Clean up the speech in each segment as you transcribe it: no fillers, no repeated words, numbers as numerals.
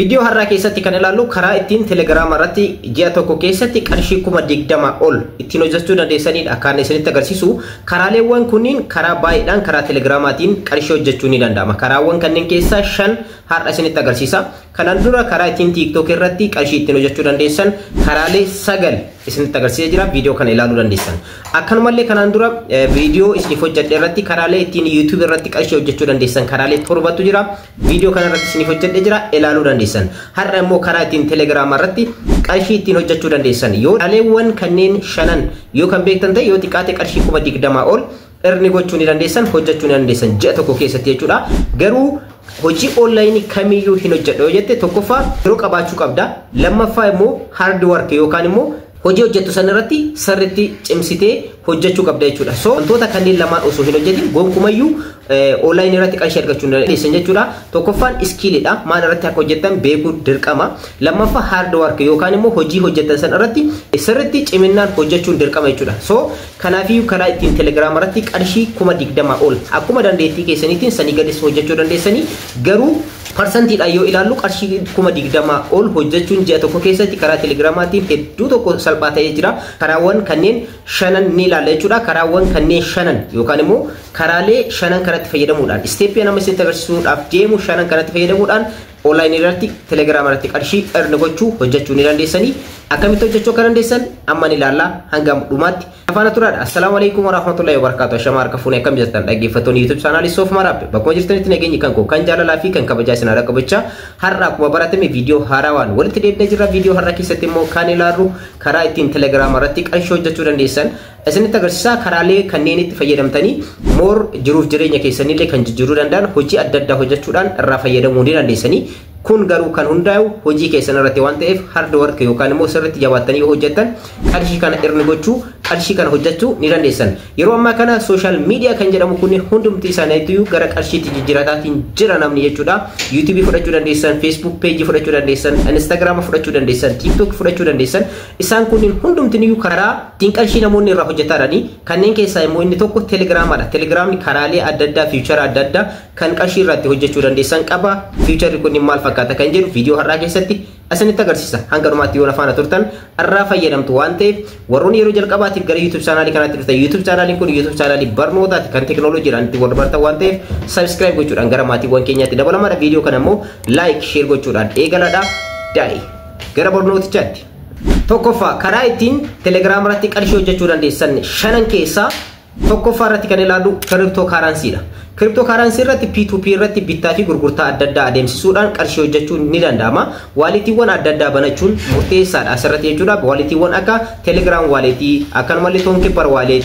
Video har'a keessatti kan ilaallu karaa ittiin Telegram irratti ji'a tokko keessatti qarshii 20 ol ittiin hojjechuu dandeessanidha. Kan isinitti agarsiisu karaaleewwan kunniin karaa baay'eedhaan karaa Telegramaatiin qarshii hojjechuu ni danda'ama. Karaawwan kanneen keessaa 5 har'a isinitti agarsiisa. Kanaan dura karaa ittiin TikTok irratti qarshii ittiin hojjechuu dandeessan karaalee 9 isinitti agarsiisee jira. Video kana ilaaluu dandeessan. Akkanumallee kanaan dura video isiniif hojjedhe irratti karaalee ittiin YouTube irratti qarshii hojjechuu dandeessan karaalee 7tu jira. Video kana irratti isiniif hojjedhe jira. Ilaaluu dandeessan. Har'a immoo karaa ittiin Telegram irratti qarshii ittiin hojjechuu dandeessan. Yoo karaaleewwan kanneen 5 yoo kan beektan ta'e yoo xiqqaate qarshii 20 ol earn gochuu ni dandeessan, hojjechuu ni dandeessan ji'a tokko keessatti jechuudha. Garuu hojii online kamiyyuu hin hojjedhu yoo jette tokkoffaa yeroo qabaachuu qabda. Lammaffaa immoo hard work yookaan immoo hojii hojjettu san irratti sirriitti cimsitee hojjechuu qabda jechuudha. So wantoota kanneen lamaan osoo hin hojjetin gonkumayyuu online irratti qarshii argachuu dandeessan jechuudha. Tokkoffaan skillidha. Maal irratti akka hojjettan beekuu dirqama. Lammaffaa hard work yookaan immoo hojii hojjettan san irratti sirriitti ciminaan hojjechuun dirqama jechuudha. So kanaafiyyuu karaa ittiin Telegram irratti qarshii 20 ol akkuma dandeettii keessaniitiin sanii gadis hojjechuu dandeessanii garuu percentiidhaan yoo ilaallu qarshii 20 ol hojjechuun ji'a tokko keessatti karaa Telegramaatiin hedduu tokko salphaa ta'ee jira. Karaawwan kanneen 5 ni ilaalla jechuudha. Karaawwan kanneen 5 yookaan immoo karaalee 5 kanatti fayyadamuudhaan isteeppii nama isinitti agarsiisuudhaaf deemu 5 kanatti fayyadamuudhaan online irratti Telegram irratti qarshii earn gochuu hojjechuu ni dandeessanii. Akkamitti hojjechuu akka dandeessan amma ni ilaalla hanga dhumaatti. Afaana turaadha. Assalaamu alaykum wa rahmatullahi wa barakatuh. Shama harka fuunee akkam jirtan dhaggeeffattoonni YouTube channel Soof Maraabbe. Bakkuma jirtanitti nageenyi kan koo kan jaalalaa fi kan kabajaa isin haadha qabachaa har'a akkuma baratame viidiyoo haarawaan walitti deebinee jirra. Viidiyoo har'a keessatti immoo kan ilaallu karaa ittiin Telegram irratti qarshii hojjechuu dandeessan isinitti agarsiisa. Karaalee kanneen itti fayyadamtanii moor jiruuf jireenya keessanillee kan jijjiiruu danda'an hojii adda addaa hojjechuudhaan irraa fayyadamuu ni dandeessanii. Kun garuu kan hundaa'u hojii keessan irratti waan ta'eef hard work yookaan immoo sirriitti jabaattanii hojjettan qarshii kana earn gochuu qarshii kana hojjechuu ni dandeessan. Yeroo ammaa kana social media kan jedhamu kun hundumti isaaniitu gara qarshiitti jijjiirataatiin jira namni jechuudha. YouTube fudhachuu dandeessan, Facebook page fudhachuu dandeessan, Instagram fudhachuu dandeessan, TikTok fudhachuu dandeessan. Isaan kunniin hundumtiyyuu karaa ittiin qarshii namoonni irraa hojjetaranii kanneen keessaa immoo inni tokko Telegramadha. Telegramni karaalee adda addaa feature adda addaa kan qarshii irratti hojjechuu dandeessan qaba. Feature kun maal fakkaata kan jedhu viidiyoo har'aa keessatti asinitti agarsiisa. Hanga dhumaatti yoo nafaana turtan irraa fayyadamtu waan ta'eef warroonni yeroo jalqabaatiif gara YouTube channel kanaatti dhuftan YouTube channel kun YouTube channel barnootaati kan teknooloojiidhaan itti wal bartan waan ta'eef subscribe gochuudhaan gara maatiiwwan keenyaatti dabalamaadha. Viidiyoo kana immoo like share gochuudhaan eegaladha. Daa'i gara barnootichaatti. Tokkoffaa karaa ittiin Telegram irratti qarshii hojjechuu dandeessan 5 keessaa tokkoffaa irratti kan ilaallu cryptocurrency dha. Cryptocurrency irratti P2P irratti bittaa fi gurgurtaa adda addaa adeemsisuudhaan qarshii hojjechuun ni danda'ama. Waaletiiwwan adda addaa banachuun murteessaadha asirratti jechuudha. Waaletiiwwan akka Telegram waaletii, akkanumallee Tonkeeper wallet,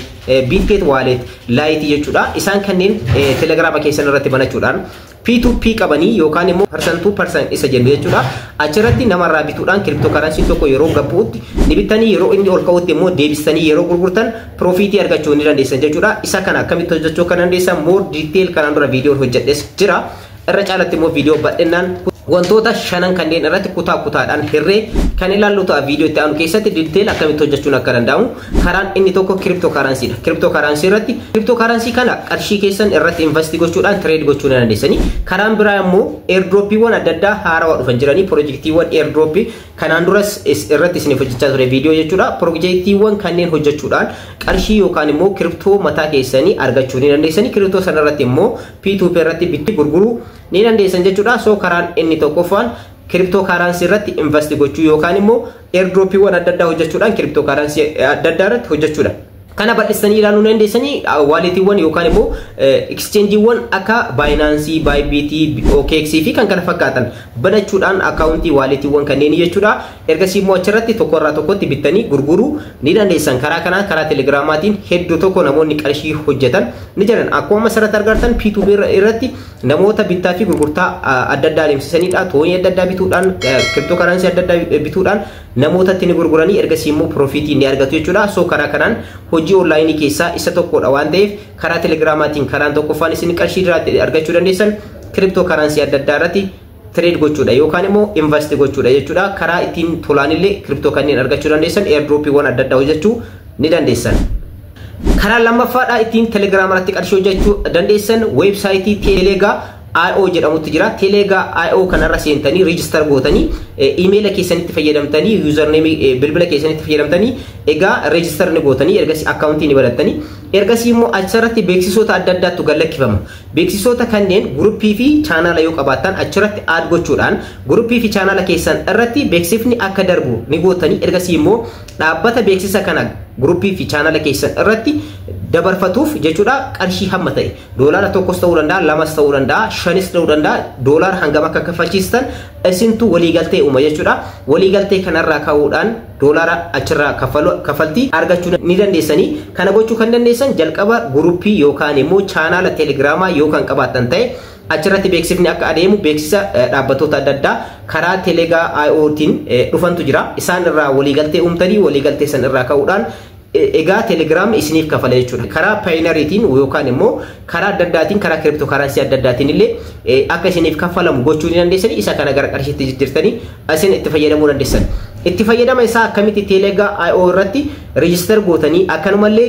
Bitget wallet, Lite jechuudha. Isaan kanneen Telegram keessan irratti banachuudhaan P2P qabanii yookaan immoo %2% isa jennu jechuudha. Achirratti namarraa bituudhaan cryptocurrency tokko yeroo gabbuutti ni bitanii yeroo inni ol ka'utti immoo deebistanii yeroo gurgurtan profitii argachuu ni dandeessan jechuudha. Isa kana akkamitti hojjechuu kan dandeessan more detail kanaan dura viidiyoo hojjedhes jira. Irra caalatti immoo viidiyoo bal'inaan wantoota 5 kanneen irratti kutaa kutaadhaan hirree kan ilaallu ta'a viidiyoo itti aanu keessatti detail akkamitti hojjechuun akka danda'amu. Karaan inni tokko cryptocurrency dha. Cryptocurrency irratti cryptocurrency kana qarshii keessan irratti invest gochuudhaan trade gochuu ni dandeessanii. Karaan biraa immoo airdroppiiwwan adda addaa haarawaa dhufan jiranii projektiiwwan airdroppii kanaan duras irratti isiniif hojjechaa ture viidiyoo jechuudha. Projektiiwwan kanneen hojjechuudhaan qarshii yookaan immoo crypto mataa keessanii argachuu ni dandeessanii. Crypto sana irratti immoo P2P irratti bitti gurguruu ni dandeessan jechuudha. So karaan inni tokkoffaan cryptocurrency irratti invest gochuu yookaan immoo airdroppiiwwan adda addaa hojjechuudhaan cryptocurrency adda addaa irratti hojjechuudha. Kana bal'istanii ilaaluu dandeessanii waaletiiwwan yookaan immoo exchangeewwan akka Binance, Bybit, OKX fi kan kana fakkaatan banachuudhaan akkaawuntii waaletiiwwan kanneen jechuudha. Ergasii immoo achirratti tokko irraa tokkotti bittanii gurguruu ni dandeessan. Karaa kanaa karaa Telegramaatiin hedduu tokko namoonni qarshii hojjetan ni jiran. Akkuma asirratti argartan P2P irratti namoota bittaa fi gurgurtaa adda addaa adeemsisanidha. Tooyii adda addaa bituudhaan cryptocurrency adda addaa bituudhaan namootatti ni gurguranii ergasii immoo profitii ni argatu jechuudha. So karaa kanaan hojii online keessaa isa tokkodha waan ta'eef karaa Telegramaatiin karaan tokkoffaan isin qarshii irraa argachuu dandeessan cryptocurrency adda addaa irratti trade gochuudha yookaan immoo invest gochuudha jechuudha. Karaa ittiin tolaanillee crypto kanneen argachuu dandeessan airdroppiiwwan adda addaa hojjechuu ni dandeessan. Karaa lammaffaadha ittiin Telegram irratti qarshii hojjechuu dandeessan websaayitii Telega IO jedhamutti jira. Telega IO kanarra seentanii register gootanii email keessanitti fayyadamtanii username bilbila keessanitti fayyadamtanii egaa register ni gootanii ergasii accountii ni banattanii ergasii immoo achirratti beeksisoota adda addaatu galakkifama. Beeksisoota kanneen gruppii fi chaanala yoo qabaattan achirratti add gochuudhaan gruppii fi chaanala keessan irratti beeksifni akka darbu ni gootanii ergasii immoo dhaabbata beeksisa kana gruppii fi chaanala keessan irratti dabarfatuuf jechuudha qarshii hamma ta'e doolaara tokkos ta'uu danda'a lamas ta'uu danda'a shanis ta'uu danda'a doolaara hangam akka kaffalchiistan isintu waliigaltee uuma jechuudha. Waliigaltee kanarraa ka'uudhaan doolaara achirraa kaffaltii argachuu ni dandeessanii. Kana gochuu kan dandeessan jalqaba gruppii yookaan immoo chaanala telegiraamaa yookaan qabaattan ta'e achirratti beeksifni akka adeemu beeksisa dhaabbattoota adda addaa karaa Telega IOtiin dhufantu jira. Isaan irraa waliigaltee uumtanii waliigaltee san irraa ka'uudhaan egaa Telegram isiniif kafala jechuudha. Karaa Payoneeritiin yookaan immoo karaa adda addaatiin karaa cryptocurrency adda addaatiin illee akka isiniif kafalamu gochuu ni dandeessanii. Isa kana gara qarshiitti jijjiirtanii isin itti fayyadamuu dandeessan. Itti fayyadama isaa akkamitti Telega IO irratti register gootanii akkanumallee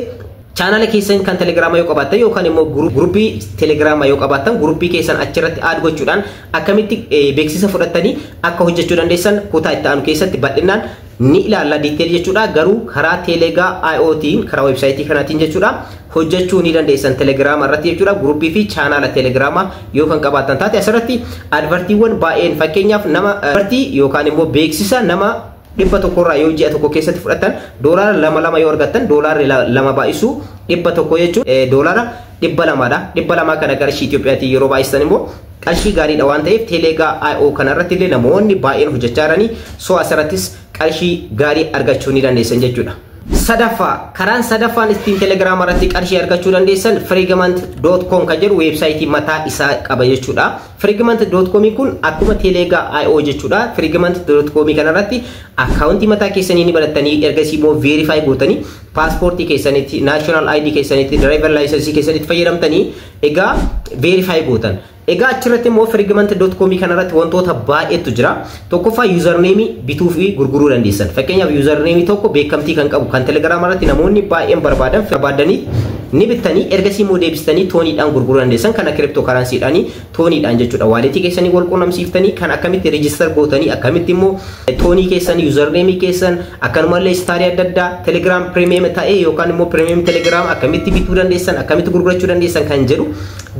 chaanala keessan kan Telegrama yoo qabaattan yookaan immoo gruppii Telegrama yoo qabaattan gruppii keessan achirratti add gochuudhaan akkamitti beeksisa fudhattanii akka hojjechuu dandeessan kutaa itti aanu keessatti bal'inaan ni ilaalla detail jechuudha. Garuu karaa Telega IOtiin karaa websaayitii kanaatiin jechuudha hojjechuu ni dandeessan Telegrama irratti jechuudha. Gruppii fi chaanala Telegrama yoo kan qabaattan taate asirratti advertiiwwan baay'een fakkeenyaaf nama advertii yookaan immoo beeksisa nama 100 irraa yoo ji'a tokko keessatti fudhatan doolaara 2 yoo argattan doolaarri 2 baay'isu 100 jechuun doolaara 200 dha. 200 kana qarshii Itoophiyaatti yeroo baay'isan immoo qarshii gaariidha waan ta'eef Telega IO kanarratti illee namoonni baay'een hojjechaa jiranii soo asirrattis qarshii gaarii argachuu ni dandeessan jechuudha. Sadaffaa karaan sadaffaan ittiin Telegram irratti qarshii argachuu dandeessan fragment.com kan jedhu websaayitii mataa isaa qaba jechuudha. Fragment.com kun akkuma Telega IO jechuudha. Fragment.com kanarratti akkaawuntii mataa keessanii ni banattanii ergasii immoo verify gootanii paaspoortii keessanitti national ID keessanitti driver license keessanitti fayyadamtanii egaa verify gootan. Egaa achirratti immoo fragment.com kanarratti wantoota baay'eetu jira. Tokkoffaa username bituu fi gurguruu dandeessan. Fakkeenyaaf username tokko beekamtii kan qabu kan Telegram irratti namoonni baay'een barbaadanii ni bittanii ergasii immoo deebistanii tooniidhaan gurguruu dandeessan. Kana cryptocurrencyidhaan tooniidhaan jechuudha. Waaletii keessanii wal quunnamsiiftanii kan akkamitti register gootanii akkamitti immoo toonii keessanii username keessan akkanumallee istaarii adda addaa Telegram premium ta'ee yookaan immoo premium Telegram akkamitti bituu dandeessan akkamitti gurgurachuu dandeessan kan jedhu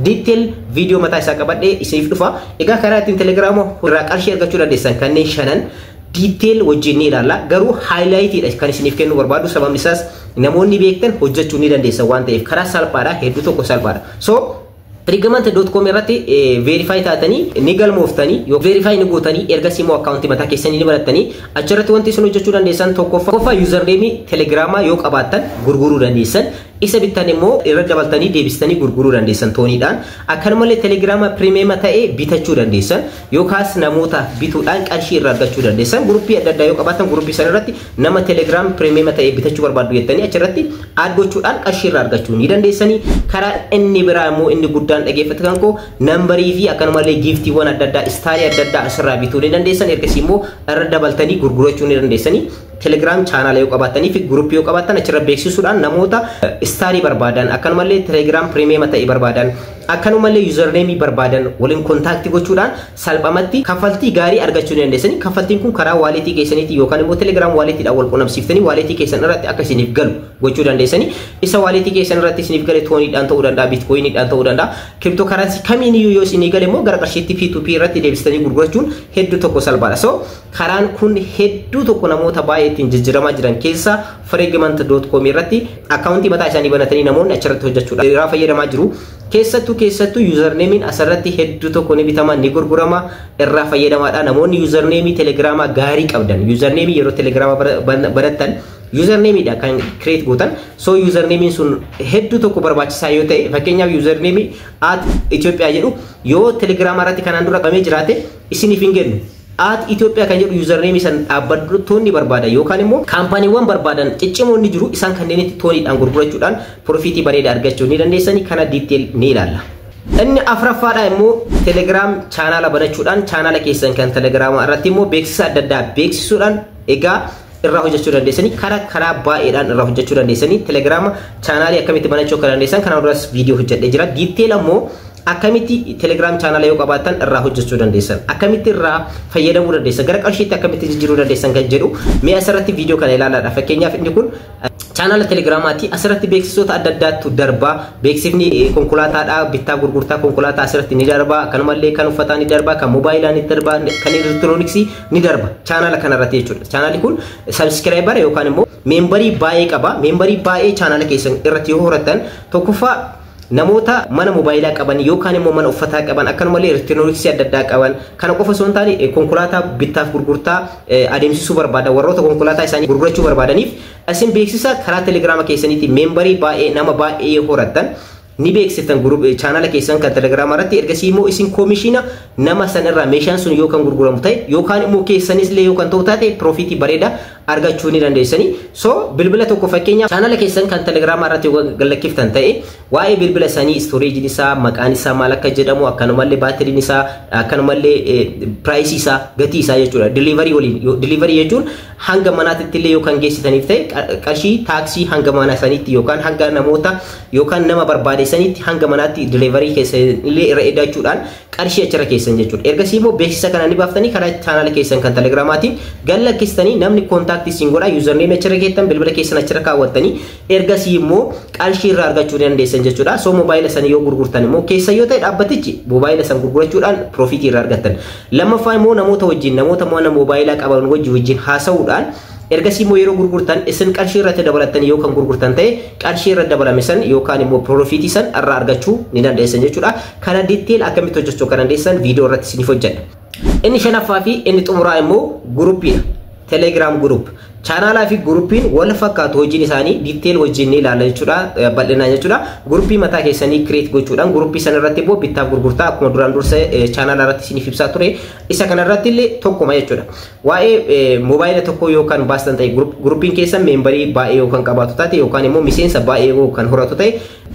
detail video mataa isaa qabadhee isiniif dhufa. Egaa karaa ittiin Telegram irraa qarshii argachuu dandeessan kanneen shanan detail wajjin ni ilaalla. Garuu highlightidha kan isiniif kennu barbaadu sababni isaas namoonni beektan hojjechuu ni dandeessan waan ta'eef karaa salphaadha hedduu tokko salphaadha. So fragment.com irratti verify taatanii ni galmooftanii yoo verify ni gootanii ergasii immoo akkaawuntii mataa keessanii ni banattanii achirratti wanti isin hojjechuu dandeessan tokkoffaa username Telegrama yoo qabaattan gurguruu dandeessan. Isa bittan immoo irra dabaltanii deebistanii gurguruu dandeessan tooniidhaan. Akkanumallee Telegrama premium ta'ee bitachuu dandeessan yookaas namoota bituudhaan qarshii irraa argachuu dandeessan. Gruppii adda addaa yoo qabaattan gruppii sana irratti nama Telegram premium ta'ee bitachuu barbaadu jettanii achirratti add gochuudhaan qarshii irraa argachuu ni dandeessanii. Karaa inni biraa immoo inni guddaan dhageeffatan koo nambarii fi akkanumallee giiftiiwwan adda addaa istaarii adda addaa asirraa bituu ni dandeessan. Ergasii immoo irra dabaltanii gurgurachuu ni dandeessanii. Telegram channel yoo qabaatanii fi gruppii yoo qabaattan achirra beeksisuudhaan namoota istaarii barbaadan akkanumallee Telegram premium ta'ee barbaadan akkanumallee username barbaadan waliin kontaaktii gochuudhaan salphamatti kaffaltii gaarii argachuu ni dandeessanii. Kaffaltiin kun karaa waaletii keessaniitii yookaan immoo Telegram waaleetiidhaan wal quunnamsiiftanii waaletii keessan irratti akka isiniif galu gochuu dandeessanii. Isa waaletii keessan irratti isiniif gale tooniidhaan ta'uu danda'a, bitcoiniidhaan ta'uu danda'a. Cryptocurrency kamiiniyyuu yoo isinii gale immoo gara qarshiitti P2P irratti deebistanii gurgurachuun hedduu tokko salphaadha. So karaan kun hedduu tokko namoota baay'eetiin jijjiiramaa jiran keessa fragment.com irratti akkaawuntii mataa isaanii banatanii namoonni achirratti hojjechuudhaan irraa fayyadamaa jiru. Keessattuu username asirratti hedduu tokko ni bitama ni gurgurama irraa fayyadamaadha. Namoonni username Telegrama gaarii qabdan username yeroo Telegrama banattan username dha kan create gootan. So username sun hedduu tokko barbaachisaa yoo ta'e fakkeenyaaf username @Ethiopia jedhu yoo Telegrama irratti kanaan dura qabamee jiraate isiniif hin kennu. Ethiopia kan jedhu username san dhaabbattoonni barbaadan yookaan immoo kaampaaniiwwan barbaadan ciccimoonni jiru isaan kanneen itti tooniidhaan gurgurachuudhaan profitii bareedaa argachuu ni dandeessanii. Kana detail ni ilaalla. Inni afraffaadha immoo Telegram channel banachuudhaan channel keessan kan Telegram irratti immoo beeksisa adda addaa beeksisuudhaan egaa irraa hojjechuu dandeessanii karaa baay'eedhaan irraa hojjechuu dandeessanii. Telegram channel akkamitti banachuu akka dandeessan kana duras video hojjedhee jira. Detail ammoo akkamitti Telegram channel yoo qabaatan irraa hojjechuu dandeessan akkamitti irraa fayyadamuu dandeessan gara qarshiitti akkamitti jijjiiruu dandeessan kan jedhu mee asirratti viidiyoo kana ilaalaadha fakkeenyaaf inni kun channel Telegramaati asirratti beeksisoota adda addaatu darba beeksifni konkolaataadha bittaa gurgurtaa konkolaataa asirratti ni darba kanumallee kan uffataa ni darba kan mobaayilaa ni darba kan elektirooniksii ni darba channel kanarratti jechuudha channel kun subscriber yookaan immoo membarii baay'ee qaba membarii baay'ee channel keessan irratti yoo horatan tokkoffaa namoota mana mobaayilaa qaban yookaan immoo mana uffataa qaban akkanumallee elektirooniksii adda addaa qaban kana qofa osoo hin taane konkolaataa bittaaf gurgurtaa adeemsisuu barbaadan warroota konkolaataa isaanii gurgurachuu barbaadaniif asin beeksisa karaa Telegrama keessaniitti membarii baay'ee nama baay'ee horatan ni beeksiftan channel keessan kan Telegram irratti ergasii immoo isin komishina nama sanirraa meeshaan sun yookaan gurguramu ta'e yookaan immoo keessanislee yookaan ta'u taate profitii bareeda argachuu ni dandeessanii so bilbila tokko fakkeenya channel keessan kan Telegram irratti galakkiftan ta'e waa'ee bilbila sanii storage isaa maqaan isaa maal akka jedhamu akkanumallee baatiriin isaa akkanumallee price isaa gatii isaa jechuudha delivery waliin delivery jechuun hanga manaatti illee yookaan geessitaniif ta'e qarshii taaksii hanga mana saniitti yookaan hanga namoota yookaan nama barbaade sanitti hanga manaatti delivery keessanillee irra edachuudhaan qarshii achirra keessan jechuudha ergasii immoo beeksisa kana ni baaftanii karaa channel keessan kan Telegramaatiin gallakkistanii namni kontaaktii isin godha username achirra keessan bilbila keessan achirra kaawwattanii ergasii immoo qarshii irraa argachuu dandeessan jechuudha so mobaayila san yoo gurgurtan immoo keessa yoo ta'e dhaabbatichi mobaayila san gurgurachuudhaan profitii irraa argattan lammaffaa immoo namoota wajjin namoota mana mobaayilaa qaban wajjin haasa'uudhaan ergasii immoo yeroo gurgurtan isin qarshii irratti dabalatan yookaan gurgurtan ta'e qarshii irratti dabalame san yookaan immoo profitii san irraa argachuu ni dandeessan jechuudha kana detail akkamitti hojjechuu kan dandeessan viidiyoo irratti isiniif hojjedha inni shanaffaa fi inni xumuraa immoo gruupiidha Telegram group channel fi groupin wal fakkaatu hojiin isaanii detail wajjin ni ilaala jechuudha bal'inaan jechuudha groupii mataa keessanii create gochuudhaan groupii san irratti immoo bittaaf gurgurtaa akkuma duraan dursa channel irratti isiniif ibsaa ture isa kana irratti illee tokkuma jechuudha waa'ee mobaayila tokko yookaan baastan ta'e groupiin keessan membarii baay'ee yookaan qabaatu taate yookaan immoo miseensa baay'ee yookaan horatu ta'e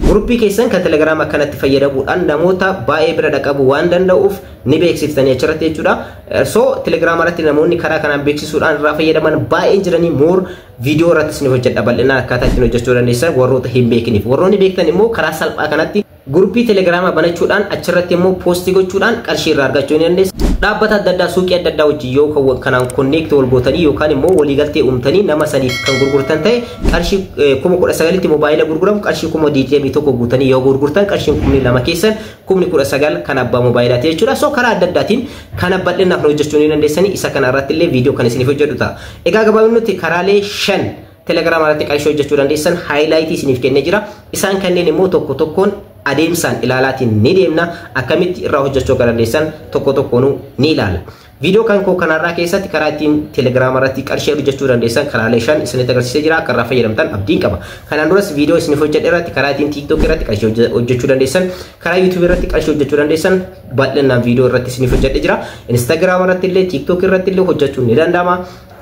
groupii keessan kan Telegram akkanatti fayyadamuudhaan namoota baay'ee bira dhaqabuu waan danda'uuf ni beeksiftanii achirratti jechuudha so Telegram irratti namoonni karaa kanaan beeksisuudhaan irraa fayyadaman baay'ee jiranii more video irratti isiniif hojjedha bal'inaan akkaataa ittiin hojjechuu dandeessan warroota hin beekiniif warroonni beektan immoo karaa salphaa kanatti groupii Telegram banachuudhaan achirratti immoo post gochuudhaan qarshii irraa argachuu ni dandeessu dhaabbata adda addaa suuqii adda addaa wajjin yoo kanaan connect wal gootanii yookaan immoo waliigaltee uumtanii nama saniif kan gurgurtan ta'e qarshii 19,000tti mobaayila gurguramu qarshii 21 guutanii yoo gurgurtan qarshii 2,000 keessan 19,000 kan abbaa moobaayilaati jechuudha so karaa adda addaatiin kana bal'inaan hojjechuu ni dandeessanii isa kana irratti illee viidiyoo kan isiniif hojjedhu ta'a egaa gabaabinatti karaalee 5 Telegram irratti qarshii hojjechuu dandeessan highlightii isiniif kennee jira isaan kanneen immoo tokko tokkoon adeemsaan ilaalaatiin ni deemna akkamitti irraa hojjechuu kan dandeessan tokko tokkoon ni ilaala viidiyoo kan koo kanarraa keessatti karaa ittiin Telegram irratti qarshii hojjechuu dandeessan karaalee 5 isinitti agarsiisee jira akka irraa fayyadamtan abdiin qaba kanaan duras viidiyoo isiniif hojjedhe irratti karaa ittiin TikTok irratti qarshii hojjechuu dandeessan karaa YouTube irratti qarshii hojjechuu dandeessan bal'inaan viidiyoo irratti isiniif hojjedhe jira Instagram irratti illee TikTok irratti illee hojjechuu ni danda'ama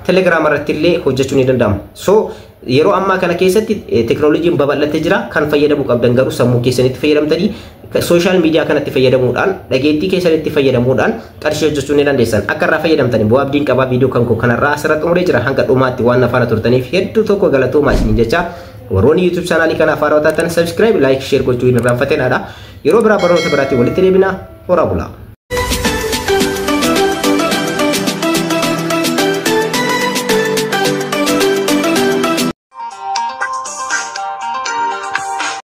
Telegram irratti illee hojjechuu ni danda'ama so yeroo ammaa kana keessatti teknooloojiin babal'atee jira kan fayyadamuu qabdan garuu sammuu keessanitti fayyadamtanii social media kanatti fayyadamuudhaan dhageettii keessanitti fayyadamuudhaan qarshii hojjechuu ni dandeessan akka irraa fayyadamtanii bu'aa abdiin qabaa viidiyoo kan koo kanarraa asirratti xumuree jira hanga dhumaatti waan afaana turtaniif hedduu tokko galatoomaa isiniin jecha warroonni YouTube channel kana afaan wataatan subscribe like share gochuu hin irraanfatinaa yeroo biraa barnoota biraatti walitti deebina horaa bulaa